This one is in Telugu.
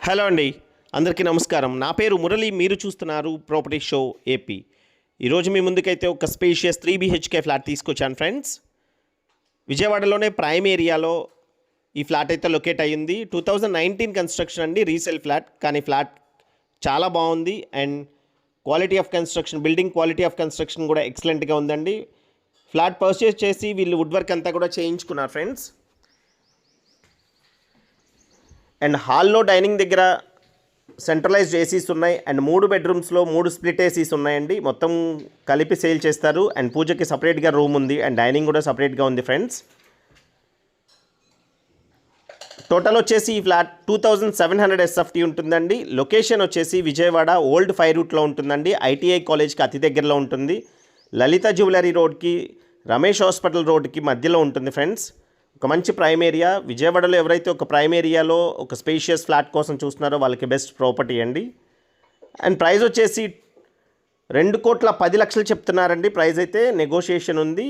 హలో అండి, అందరికీ నమస్కారం. నా పేరు మురళి. మీరు చూస్తున్నారు ప్రాపర్టీ షో ఏపీ. ఈరోజు మీ ముందుకైతే ఒక స్పేషియస్ 3 BHK ఫ్లాట్ తీసుకొచ్చాను ఫ్రెండ్స్. విజయవాడలోనే ప్రైమ్ ఏరియాలో ఈ ఫ్లాట్ అయితే లొకేట్ అయ్యింది. 2019 కన్స్ట్రక్షన్ అండి, రీసేల్ ఫ్లాట్. కానీ ఫ్లాట్ చాలా బాగుంది and quality of construction, building quality of construction కూడా ఎక్సలెంట్గా ఉందండి. ఫ్లాట్ పర్చేస్ చేసి వీళ్ళు వుడ్ వర్క్ అంతా కూడా చేయించుకున్నారు ఫ్రెండ్స్. అండ్ హాల్లో డైనింగ్ దగ్గర సెంట్రలైజ్డ్ ఏసీస్ ఉన్నాయి అండ్ 3 బెడ్రూమ్స్లో 3 స్ప్లిట్ ఏసీస్ ఉన్నాయండి. మొత్తం కలిపి సేల్ చేస్తారు అండ్ పూజకి సపరేట్గా రూమ్ ఉంది అండ్ డైనింగ్ కూడా సపరేట్గా ఉంది ఫ్రెండ్స్. టోటల్ వచ్చేసి ఈ ఫ్లాట్ 2700 SFT ఉంటుందండి. లొకేషన్ వచ్చేసి విజయవాడ ఓల్డ్ 5 రూట్లో ఉంటుందండి. ITI కాలేజ్కి అతి దగ్గరలో ఉంటుంది. లలిత జ్యువెలరీ రోడ్కి, రమేష్ హాస్పిటల్ రోడ్కి మధ్యలో ఉంటుంది ఫ్రెండ్స్. ఒక మంచి ప్రైమ్ ఏరియా. విజయవాడలో ఎవరైతే ఒక ప్రైమ్ ఏరియాలో ఒక స్పేషియస్ ఫ్లాట్ కోసం చూస్తున్నారో వాళ్ళకి బెస్ట్ ప్రాపర్టీ అండి. అండ్ ప్రైస్ వచ్చేసి 2,10,00,000 చెప్తున్నారండి. ప్రైస్ అయితే నెగోషియేషన్ ఉంది.